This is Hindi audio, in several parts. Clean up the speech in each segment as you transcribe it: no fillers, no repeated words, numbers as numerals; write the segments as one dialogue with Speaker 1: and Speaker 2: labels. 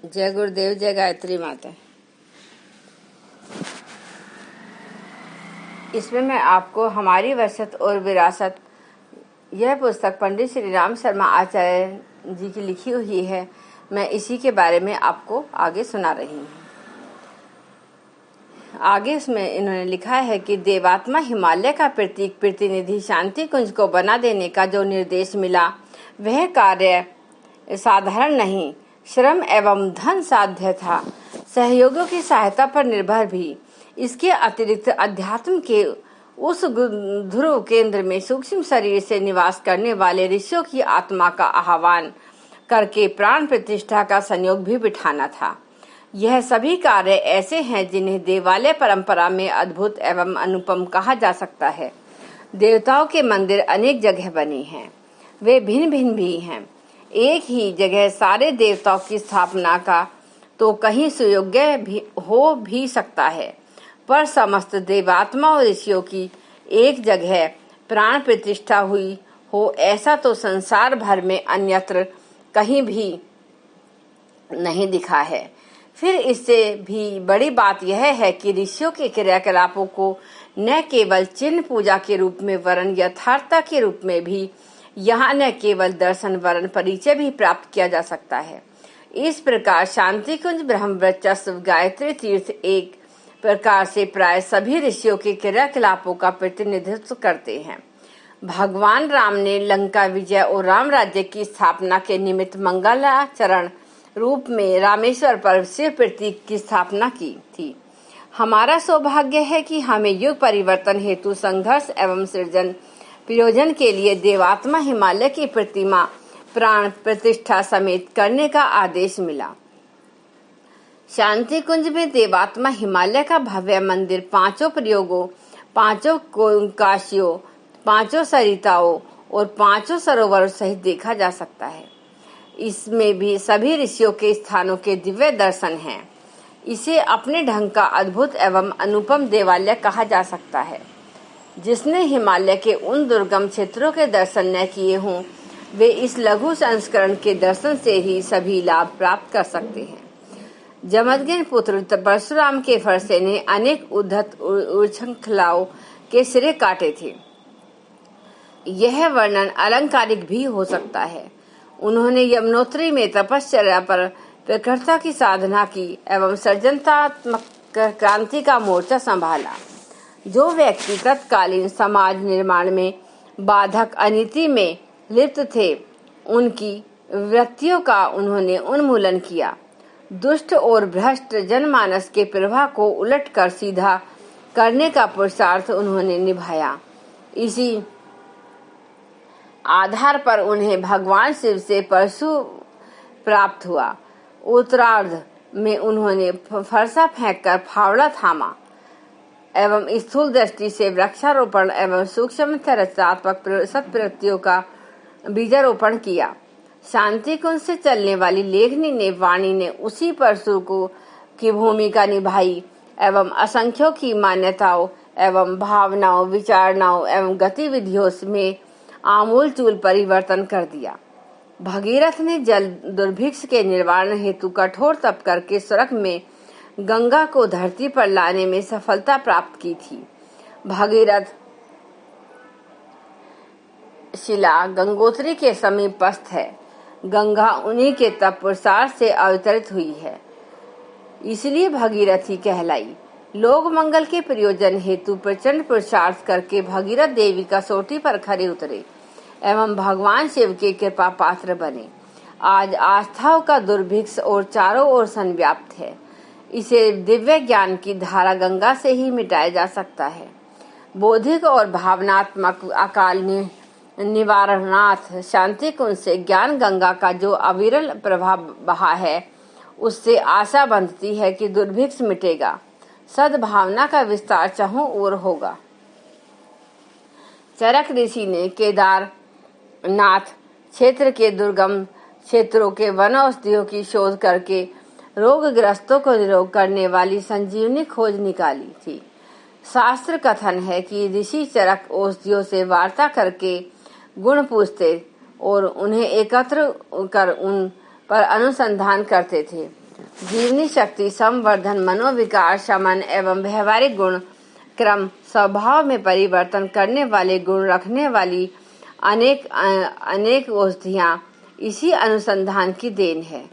Speaker 1: जय गुरुदेव, जय गायत्री माता। इसमें मैं आपको हमारी वसत और विरासत, यह पुस्तक पंडित श्री राम शर्मा आचार्य जी की लिखी हुई है। मैं इसी के बारे में आपको आगे सुना रही हूँ। आगे इसमें इन्होंने लिखा है कि देवात्मा हिमालय का प्रतीक प्रतिनिधि शांति कुंज को बना देने का जो निर्देश मिला, वह कार्य साधारण नहीं, श्रम एवं धन साध्य था। सहयोगियों की सहायता पर निर्भर भी। इसके अतिरिक्त अध्यात्म के उस ध्रुव केंद्र में सूक्ष्म शरीर से निवास करने वाले ऋषियों की आत्मा का आह्वान करके प्राण प्रतिष्ठा का संयोग भी बिठाना था। यह सभी कार्य ऐसे हैं जिन्हें देवालय परंपरा में अद्भुत एवं अनुपम कहा जा सकता है। देवताओं के मंदिर अनेक जगह बने हैं, वे भिन्न भिन्न भी हैं। एक ही जगह सारे देवताओं की स्थापना का तो कहीं सुयोग्य भी हो भी सकता है, पर समस्त देवात्मा और ऋषियों की एक जगह प्राण प्रतिष्ठा हुई हो, ऐसा तो संसार भर में अन्यत्र कहीं भी नहीं दिखा है। फिर इससे भी बड़ी बात यह है कि ऋषियों के क्रियाकलापों को न केवल चिन्ह पूजा के रूप में वरन यथार्थता के रूप में भी यहाँ न केवल दर्शन वरन परिचय भी प्राप्त किया जा सकता है। इस प्रकार शांति कुंज, ब्रह्मवर्चस्व, गायत्री तीर्थ एक प्रकार से प्राय सभी ऋषियों के क्रियाकलापों का प्रतिनिधित्व करते हैं। भगवान राम ने लंका विजय और राम राज्य की स्थापना के निमित्त मंगलाचरण रूप में रामेश्वर पर शिव प्रतीक की स्थापना की थी। हमारा सौभाग्य है कि हमें युग परिवर्तन हेतु संघर्ष एवं सृजन प्रयोजन के लिए देवात्मा हिमालय की प्रतिमा प्राण प्रतिष्ठा समेत करने का आदेश मिला। शांति कुंज में देवात्मा हिमालय का भव्य मंदिर 5 प्रयोगों, 5 काशियों, 5 सरिताओं और 5 सरोवरों सहित देखा जा सकता है। इसमें भी सभी ऋषियों के स्थानों के दिव्य दर्शन हैं। इसे अपने ढंग का अद्भुत एवं अनुपम देवालय कहा जा सकता है। जिसने हिमालय के उन दुर्गम क्षेत्रों के दर्शन न किए हों, वे इस लघु संस्करण के दर्शन से ही सभी लाभ प्राप्त कर सकते हैं। जमदग्नि पुत्र परशुराम के फरसे ने अनेक उद्धत उच्छृंखलाओं के सिरे काटे थे। यह वर्णन अलंकारिक भी हो सकता है। उन्होंने यमुनोत्री में तपश्चर्या पर प्रखरता की साधना की एवं सृजनात्मक क्रांति का मोर्चा संभाला। जो व्यक्ति तत्कालीन समाज निर्माण में बाधक अनीति में लिप्त थे, उनकी वृत्तियों का उन्होंने उन्मूलन किया। दुष्ट और भ्रष्ट जनमानस के प्रवाह को उलट कर सीधा करने का पुरुषार्थ उन्होंने निभाया। इसी आधार पर उन्हें भगवान शिव से परशु प्राप्त हुआ। उत्तरार्ध में उन्होंने फरसा फेंककर फावड़ा थामा एवं स्थूल दृष्टि से वृक्षारोपण एवं सूक्ष्म रचनात्मक सत्प्रवृत्तियों का बीजारोपण किया। शांति कुंज से चलने वाली लेखनी ने वाणी ने उसी परशु को की भूमिका निभाई एवं असंख्यों की मान्यताओं एवं भावनाओं, विचारणाओं एवं गतिविधियों में आमूल चूल परिवर्तन कर दिया। भगीरथ ने जल दुर्भिक्ष के निवारण हेतु कठोर तप करके स्वर्ग में गंगा को धरती पर लाने में सफलता प्राप्त की थी। भगीरथ शिला गंगोत्री के समीपस्थ है। गंगा उन्हीं के तप पुरुषार्थ से अवतरित हुई है, इसलिए भगीरथी कहलाई। लोक मंगल के प्रयोजन हेतु प्रचंड पुरुषार्थ करके भगीरथ देवी कसौटी पर खरे उतरे एवं भगवान शिव के कृपा पात्र बने। आज आस्थाओं का दुर्भिक्ष और चारों ओर संव्याप्त है। इसे दिव्य ज्ञान की धारा गंगा से ही मिटाया जा सकता है। बौद्धिक और भावनात्मक अकाल निवारणार्थ शांति कुंज से ज्ञान गंगा का जो अविरल प्रभाव बहा है, उससे आशा बंधती है कि दुर्भिक्ष मिटेगा, सद्भावना का विस्तार चाहों ओर होगा। चरक ऋषि ने केदारनाथ क्षेत्र के दुर्गम क्षेत्रों के वन औषधियों की शोध करके रोगग्रस्तों को निरोग करने वाली संजीवनी खोज निकाली थी। शास्त्र कथन है कि ऋषि चरक औषधियों से वार्ता करके गुण पूछते और उन्हें एकत्र कर उन पर अनुसंधान करते थे। जीवनी शक्ति, संवर्धन, मनोविकार, शमन एवं व्यवहारिक गुण क्रम, स्वभाव में परिवर्तन करने वाले गुण रखने वाली अनेक औषधियां इसी अनुसंधान की देन है।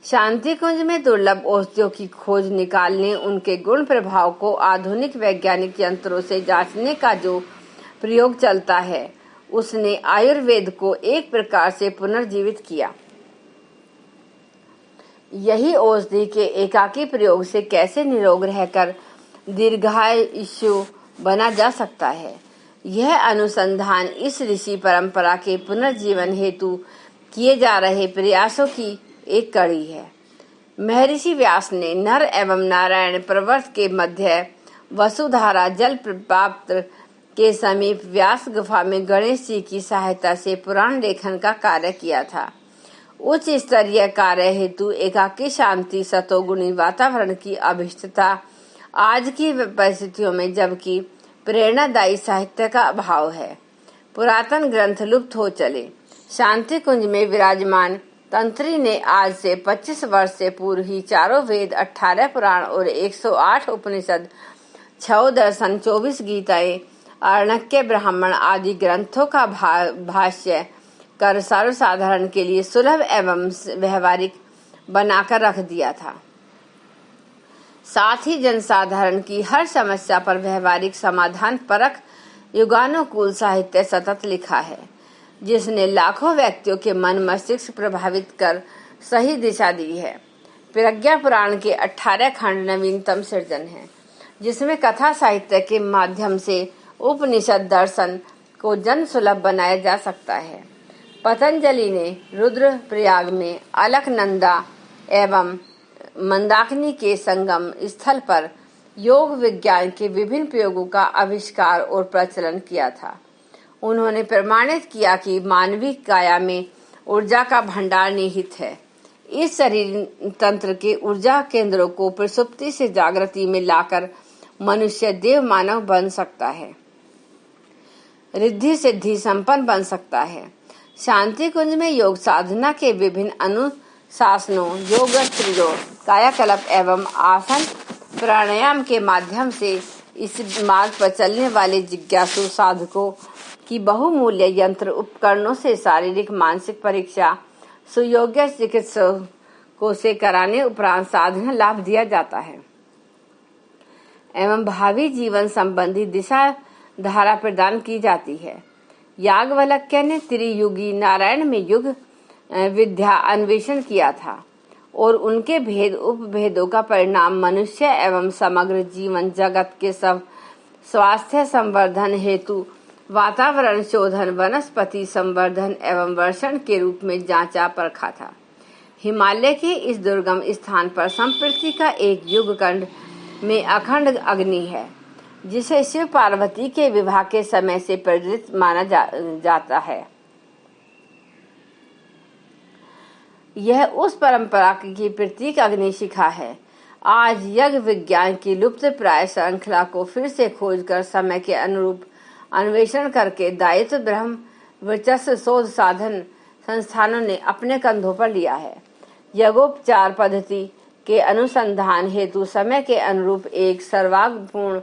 Speaker 1: शांति कुंज में दुर्लभ औषधियों की खोज निकालने, उनके गुण प्रभाव को आधुनिक वैज्ञानिक यंत्रों से जांचने का जो प्रयोग चलता है, उसने आयुर्वेद को एक प्रकार से पुनर्जीवित किया। यही औषधि के एकाकी प्रयोग से कैसे निरोग रहकर दीर्घायु बना जा सकता है, यह अनुसंधान इस ऋषि परंपरा के पुनर्जीवन हेतु किए जा रहे प्रयासों की एक कड़ी है। महर्षि व्यास ने नर एवं नारायण पर्वत के मध्य वसुधारा जल प्रपात के समीप व्यास गुफा में गणेश जी की सहायता से पुराण लेखन का कार्य किया था। उच्च स्तरीय कार्य हेतु एकाकी शांति सतोगुणी वातावरण की अभिष्टता आज की परिस्थितियों में, जबकि प्रेरणादायी साहित्य का अभाव है, पुरातन ग्रंथ लुप्त हो चले। शांति कुंज में विराजमान तंत्री ने आज से 25 वर्ष से पूर्व ही चारों वेद, 18 पुराण और 108 उपनिषद, 6 दर्शन, 24 गीताएं, आरण्यक ब्राह्मण आदि ग्रंथों का भाष्य कर सर्वसाधारण के लिए सुलभ एवं व्यवहारिक बनाकर रख दिया था। साथ ही जनसाधारण की हर समस्या पर व्यवहारिक समाधान परक युगानुकूल साहित्य सतत लिखा है, जिसने लाखों व्यक्तियों के मन मस्तिष्क प्रभावित कर सही दिशा दी है। प्रज्ञा पुराण के 18 खंड नवीनतम सृजन है, जिसमें कथा साहित्य के माध्यम से उपनिषद दर्शन को जन सुलभ बनाया जा सकता है। पतंजलि ने रुद्रप्रयाग में अलकनंदा एवं मंदाकिनी के संगम स्थल पर योग विज्ञान के विभिन्न प्रयोगों का आविष्कार और प्रचलन किया था। उन्होंने प्रमाणित किया कि मानवीय काया में ऊर्जा का भंडार निहित है। इस शरीर तंत्र के ऊर्जा केंद्रों को प्रसुप्ति से जागृति में लाकर मनुष्य देव मानव बन सकता है, रिद्धि सिद्धि संपन्न बन सकता है। शांति कुंज में योग साधना के विभिन्न अनुशासनों, योग क्रियाओं, कायाकल्प एवं आसन प्राणायाम के माध्यम से इस मार्ग पर चलने वाले जिज्ञासु साधकों की बहुमूल्य यंत्र उपकरणों से शारीरिक मानसिक परीक्षा सुयोग्य चिकित्सकों से कराने उपरांत साधना लाभ दिया जाता है एवं भावी जीवन संबंधी दिशा धारा प्रदान की जाती है। याज्ञवल्क्य ने त्रियुगी नारायण में युग विद्या अन्वेषण किया था और उनके भेद उपभेदों का परिणाम मनुष्य एवं समग्र जीवन जगत के सब स्वास्थ्य संवर्धन हेतु वातावरण शोधन, वनस्पति संवर्धन एवं वर्षण के रूप में जांचा परखा था। हिमालय के इस दुर्गम स्थान पर संप्रति का एक युगकंड में अखंड अग्नि है, जिसे शिव पार्वती के विवाह के समय से प्रेरित माना जाता है। यह उस परंपरा की प्रतीक अग्निशिखा है। आज यज्ञ विज्ञान की लुप्त प्राय श्रृंखला को फिर से खोजकर समय के अनुरूप अन्वेषण करके दायित्व ब्रह्म वर्चस्व शोध साधन संस्थानों ने अपने कंधों पर लिया है। यज्ञोपचार पद्धति के अनुसंधान हेतु समय के अनुरूप एक सर्वांगपूर्ण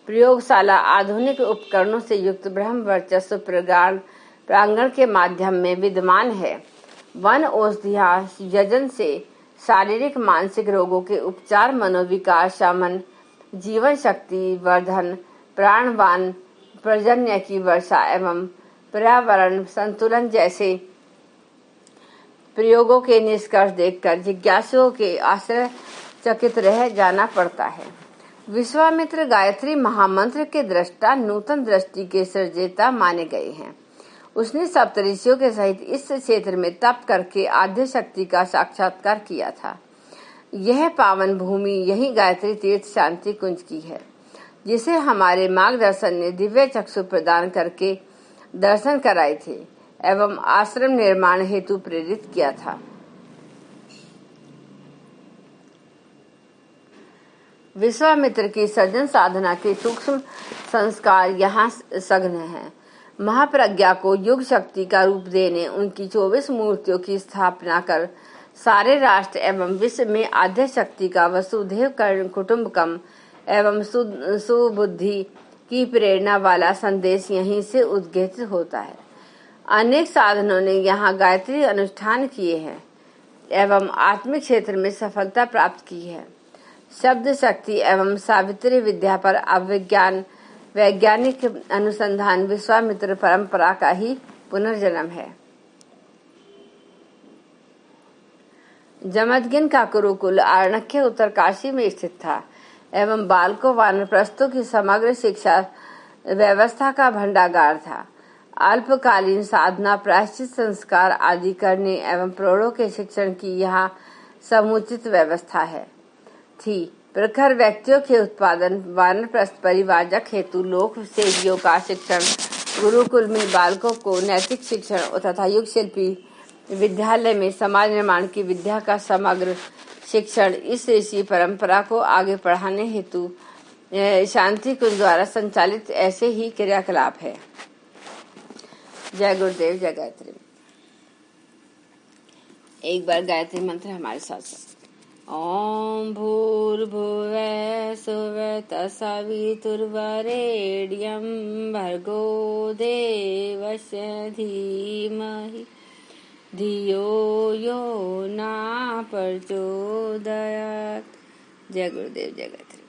Speaker 1: प्रयोगशाला आधुनिक उपकरणों से युक्त ब्रह्म वर्चस्व प्रांगण के माध्यम में विद्यमान है। वन औषधियां यजन से शारीरिक मानसिक रोगों के उपचार, मनोविकार शमन, जीवन शक्ति वर्धन, प्राणवान पर्जन्य की वर्षा एवं पर्यावरण संतुलन जैसे प्रयोगों के निष्कर्ष देखकर जिज्ञासुओं के आश्चर्यचकित रह जाना पड़ता है। विश्वामित्र गायत्री महामंत्र के दृष्टा, नूतन दृष्टि के सृजेता माने गए हैं। उसने सप्तऋषियों के सहित इस क्षेत्र में तप करके आद्य शक्ति का साक्षात्कार किया था। यह पावन भूमि यही गायत्री तीर्थ शांति कुंज की है, जिसे हमारे मार्गदर्शन ने दिव्य चक्षु प्रदान करके दर्शन कराए थे एवं आश्रम निर्माण हेतु प्रेरित किया था। विश्वामित्र की सृजन साधना के सूक्ष्म संस्कार यहाँ सघन हैं। महाप्रज्ञा को युग शक्ति का रूप देने, उनकी 24 मूर्तियों की स्थापना कर सारे राष्ट्र एवं विश्व में आद्य शक्ति का वसुधैव कुटुंबकम एवं सुबुद्धि की प्रेरणा वाला संदेश यहीं से उद्गीत होता है। अनेक साधनों ने यहाँ गायत्री अनुष्ठान किए हैं एवं आत्मिक क्षेत्र में सफलता प्राप्त की है। शब्द शक्ति एवं सावित्री विद्या पर अभिज्ञान वैज्ञानिक अनुसंधान विश्वामित्र परंपरा का ही पुनर्जन्म है। जमदग्नि का गुरुकुल आरण्यक उत्तरकाशी में स्थित था एवं बालकों वानप्रस्थों की समग्र शिक्षा व्यवस्था का भंडागार था। अल्पकालीन साधना, प्रायश्चित संस्कार आदि करने एवं प्रौढ़ों के शिक्षण की यहाँ समुचित व्यवस्था थी। प्रखर व्यक्तियों के उत्पादन वानप्रस्थ परिवारजक हेतु लोक सेवियों का शिक्षण, गुरुकुल में बालकों को नैतिक शिक्षण तथा युग शिल्पी विद्यालय में समाज निर्माण की विद्या का समग्र शिक्षण इस ऋषि परंपरा को आगे बढ़ाने हेतु शांति कुंज द्वारा संचालित ऐसे ही क्रियाकलाप है। जय गुरुदेव, जय गायत्री। एक बार गायत्री मंत्र हमारे साथ। ओम भूर्भुवः सुवः तत्सवितुर्वरेण्यं भर्गो देवस्य धीमहि धियो यो न प्रचोदयात्। जय गुरुदेव, जय गायत्री।